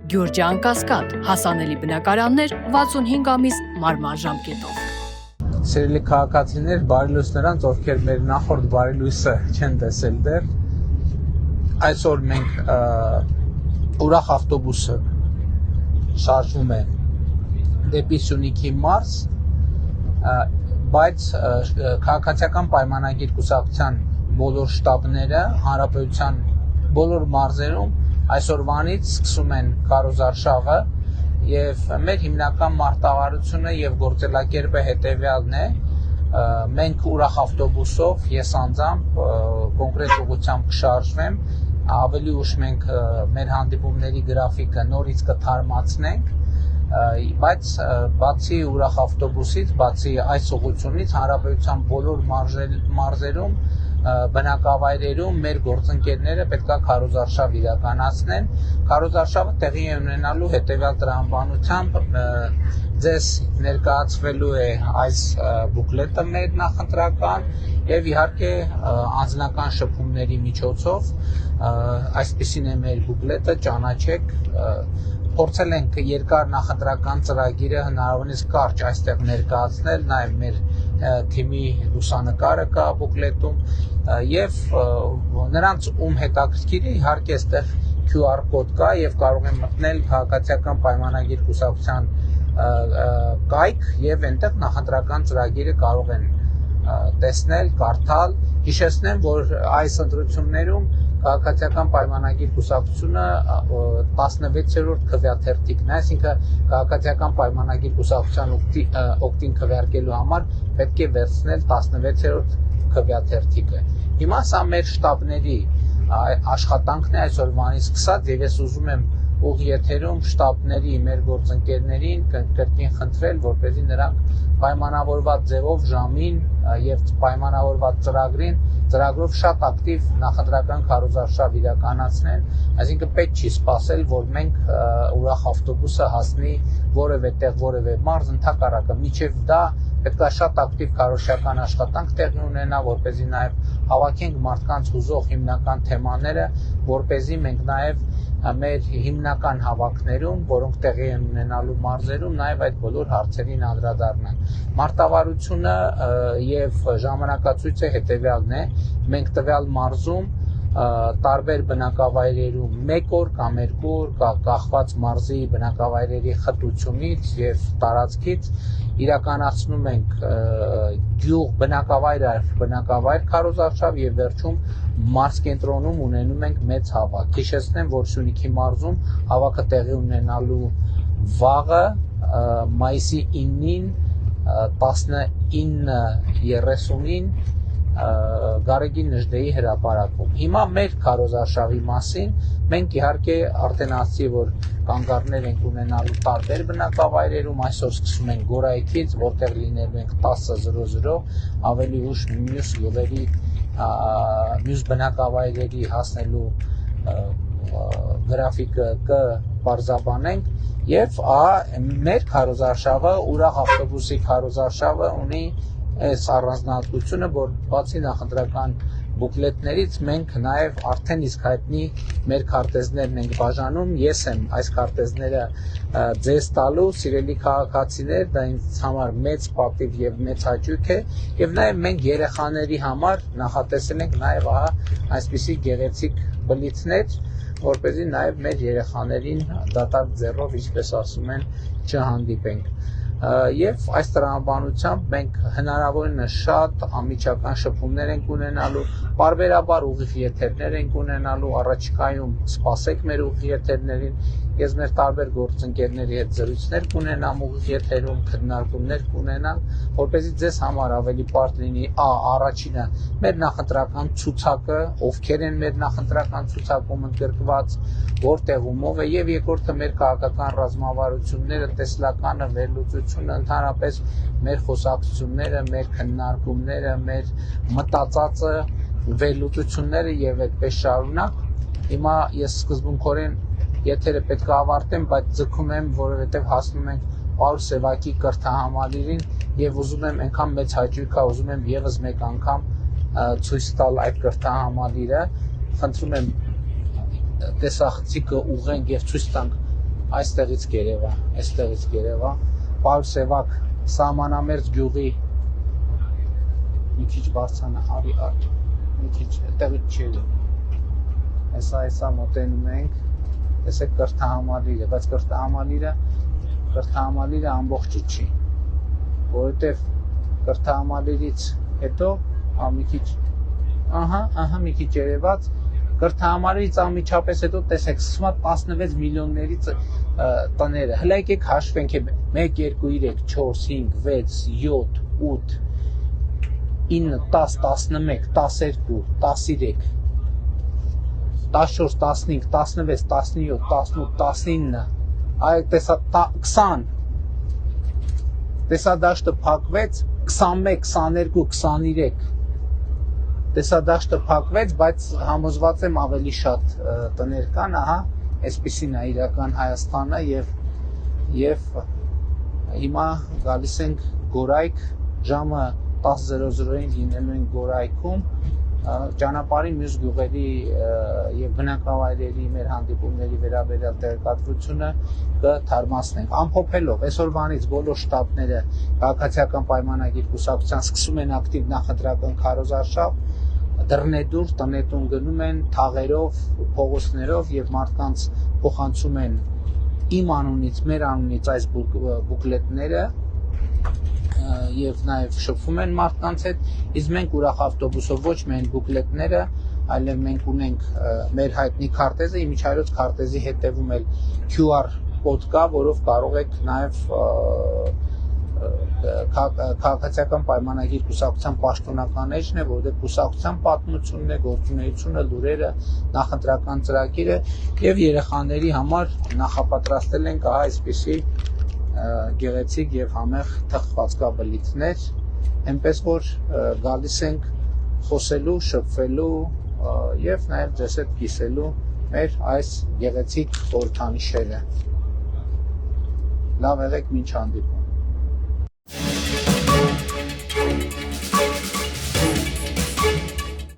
Գյուրջան Կասկադ, հասանելի բնակարաններ 65 ամիս մարման ժամկետով։ Սիրելի քաղաքացիներ, բարի լույս նրանց, ովքեր մեր նախորդ բարի լույսը չեն տեսել դեռ։ Այսօր մենք ուրախ ավտոբուսը շարժվում է դեպի Սյունիքի մարզ, բայց քաղաքացիական պայմանագիր կուսակցության բոլոր շտաբները հանրապետության բոլոր մարզերում այսօրվանից սկսում են քարոզարշավը եւ մեր հիմնական մարտավարությունը եւ գործելակերպը հետեւյալն է. մենք ուրախ ավտոբուսով ես անձամբ կոնկրետ ուղղությամբ կշարժվեմ, ավելի ուշ մենք մեր հանդիպումների գրաֆիկը նորից կթարմացնենք, բայց բացի ուրախ ավտոբուսից, բացի այս ուղղությունից հանրապետության բոլոր մարզերում բնակավայրերում մեր գործընկերները պետք է քարոզարշավ իրականացնեն։ Քարոզարշավը տեղի է ունենալու հետևյալ տրամաբանությամբ ձեզ ներկայացվելու է այս բուկլետը մեր նախընտրական եւ իհարկե անձնական շփումների միջոցով այսպեսին է մեր բուկլետը, ճանաչեք, փորձել ենք երկար նախընտրական ծրագիրը հնարավորինս կարճ այստեղ ներկայացնել, նաեւ մեր թիմի լուսանկարը կա բուկլետում եւ նրանց ում հետաքրքիր է իհարկե այստեղ QR կոդ կա եւ կարող են մտնել քաղաքացիական պայմանագիր կուսակցության կայք եւ այնտեղ նախընտրական ծրագիրը կարող են տեսնել, կարդալ։ Հիշեցնեմ, որ այս ընտրություններում քաղաքացիական պայմանագիր կուսակցությունը 16-րդ քվեաթերթիկն է, այսինքն քաղաքացիական պայմանագիր կուսակցության օգտին քվեարկելու համար պետք է վերցնել 16-րդ քվեաթերթիկը։ Հիմա սա մեր շտաբների աշխատանքն է այսօրվանից սկսած եւ ես ուզում եմ ուղիեթերում շտաբների մեր գործընկերներին կրկին խնդրել, որպեսզի նրանք պայմանավորված ձևով ժամին եւ պայմանավորված ծրագրով շատ ակտիվ նախընտրական քարոզարշավ իրականացնեն, այսինքն պետք չի սպասել, որ մենք ուրախ ավտոբուսը հասնի որևէ տեղ, որևէ մարզ, ընդհակառակը միջև դա պետք է շատ ակտիվ քարոզչական աշխատանք տեղի ունենա, որպեսզի նաեւ հավաքենք մարդկանց հուզող հիմնական թեմաները, որպեսզի մենք նաեւ մեր հիմնական հավաքներում, որոնք տեղի են ունենալու մարզերում, նաև այդ բոլոր հարցերին անդրադառնանք։ Մարտավարությունը եւ ժամանակացույցը հետեւյալն է. մենք տվյալ մարզում տարբեր բնակավայրերում 1 օր կամ 2 օր կախված մարզի բնակավայրերի խտությունից եւ տարածքից իրականացնում ենք գյուղ բնակավայր քարոզարշավ եւ վերջում մարզ կենտրոնում ունենում ենք մեծ հավաք։ Հիշեցնեմ, որ Սյունիքի մարզում հավաքը տեղի ունենալու վաղը մայիսի 9-ին 19:30-ին Գարեգին Նժդեի հրապարակում։ Հիմա մեր քարոզարշավի մասին մենք իհարկե արդեն ասացի, որ կանգառներ ենք ունենալու տարբեր բնակավայրերում, այսօր սկսում ենք Գորայքից, որտեղ լինելու ենք 10:00, ավելի ուշ մյուս գյուղերի, մյուս բնակավայրերի հասնելու գրաֆիկը կպարզաբանենք եւ մեր քարոզարշավը, ուրախ ավտոբուսի քարոզարշավը ունի այս առանձնահատկությունը, որ բացի նախընտրական բուկլետներից մենք նաև արդեն իսկ հայտնի մեր քարտեզներն ենք բաժանում, ես եմ այս քարտեզները ձեզ տալու, սիրելի քաղաքացիներ, դա ինձ համար մեծ պատիվ եւ մեծ հաճույք է, եւ նաև մենք երեխաների համար նախատեսել ենք նաև այսպիսի գեղեցիկ բլիցներ, որպեսզի նաև մեր երեխաներին դատարկ ձեռով, ինչպես ասում են, չհանդիպենք։ Եվ այս տրամաբանությամբ մենք հնարավորինս շատ անմիջական շփումներ ենք ունենալու, պարբերաբար ուղիղ եթերներ ենք ունենալու, առաջիկայում սպասեք մեր ուղիղ եթերներին, ես մեր տարբեր գործընկերների հետ զրույցներ կունենամ ուղիղ եթերում, քննարկումներ կունենամ, որպեսզի ձեզ համար ավելի պարզ լինի առաջինը մեր նախընտրական ցուցակը, ովքեր են մեր նախընտրական ցուցակում ընդգրկված, որտեղ ումով է, եւ երկրորդը մեր քաղաքական ռազմավարությունները, տեսլականը, վերլուծությունը, ընդհանրապես մեր խոսակցությունները, մեր քննարկումները, մեր մտածածը, վերլուծությունները եւ այդպես շարունակ։ Հիմա ես սկզբունքորեն եթերը պետք է ավարտեմ, բայց ձգում եմ, որովհետեւ հասնում ենք Պարուս Սևակի կրթահամալիրին եւ ուզում եմ այնքան մեծ հաճույք է, ուզում եմ եւս մեկ անգամ ցույց տալ այդ կրթահամալիրը։ Խնդրում եմ տեսախցիկը ուղենք եւ ցույց տանք այստեղից գերեվա, այստեղից գերեվա, Պարուսևակ սահմանամերձ գյուղի մի քիչ բարձանա, արի, մի քիչ այդտեղից չի լինի։ Հեսա մոտենում ենք, տեսեք կրթահամալիրը, բայց կրթահամալիրը ամբողջը չի, որովհետև կրթահամալիրից հետո մի քիչ, մի քիչ երևաց, կրթահամալիրից անմիջապես հետո տեսեք սկսում է 16 միլիոնների տները, հլա եկեք հաշվենք 1, 2, 3, 4, 5, 6, 7, 8, 9, 10, 11, 12, 13, 14, 15, 16, 17, 18, 19, այլ տեսա 20, տեսադաշտը փակվեց, 21, 22, 23, տեսադաշտը փակվեց, բայց համոզված եմ ավելի շատ տներ կան, այսպիսին է իրական Հայաստանը և հիմա գալիս ենք Գորայք, ժամը 10:00-ին լինելու ենք Գորայքում, ճանապարհի մյուս գյուղերի և բնակավայրերի մեր հանդիպումների վերաբերյալ տեղեկատվությունը կթարմացնենք։ Ամփոփելով, այսօրվանից բոլոր շտաբները քաղաքացիական պայմանագիր կուսակցության սկսում են ակտիվ նախընտրական քարոզարշավ, դռնեդուր, տնետուն գնում են թաղերով, փողոցներով և մարդկանց փոխանցում են իմ անունից, մեր անունից այս բուկլետները և նաև շփվում են մարդկանց հետ, իսկ մենք ուրախ ավտոբուսով ոչ միայն բուկլետները, այլև մենք ունենք մեր հայտնի քարտեզը, իմիջիայլոց քարտեզի հետևում էլ QR կոդ կա, որով կարող եք նաև քաղաքացիական պայմանագիր կուսակցության պաշտոնական էջն է, որտեղ կուսակցության պատմությունն է, գործունեությունը, լուրերը, նախընտրական ծրագիրը և երեխաների համար նախապատրաստել ենք այսպիսի գեղեցիկ և համեղ թխվածքաբլիթներ, այնպես որ գալիս ենք խոսելու, շփվելու և նաև ձեզ հետ կիսելու մեր այս գեղեցիկ խորհրդանիշերը։ Լավ եղեք, մինչ հանդիպում։